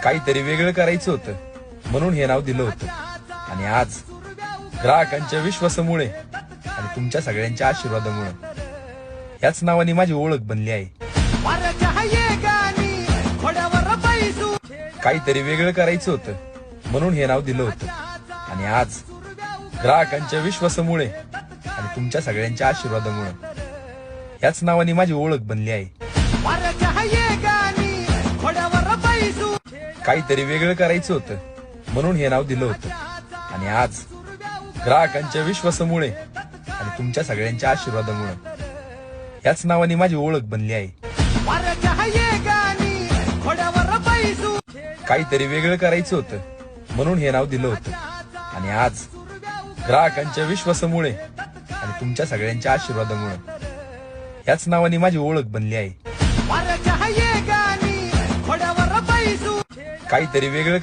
काहीतरी वेगळं करायचं होतं म्हणून हे नाव दिलं होतं. आणि आज ग्राहकांच्या विश्वासामुळे आणि तुमच्या सगळ्यांच्या आशीर्वादामुळे याच नावाने माझी ओळख बनली आहे. काहीतरी वेगळं करायचं होतं म्हणून हे नाव दिलं होतं. आणि आज ग्राहकांच्या विश्वासामुळे आणि तुमच्या सगळ्यांच्या आशीर्वादामुळे याच नावाने माझी ओळख बनली आहे. काहीतरी वेगळं करायचं होतं म्हणून हे नाव दिलं होतं. आणि आज ग्राहकांच्या विश्वासामुळे आणि तुमच्या सगळ्यांच्या आशीर्वादामुळे याच नावाने माझी ओळख बनली आहे. काहीतरी वेगळं करायचं होतं म्हणून हे नाव दिलं होतं. आणि आज ग्राहकांच्या विश्वासामुळे आणि तुमच्या सगळ्यांच्या आशीर्वादामुळे याच नावाने माझी ओळख बनली आहे. काहीतरी वेगळं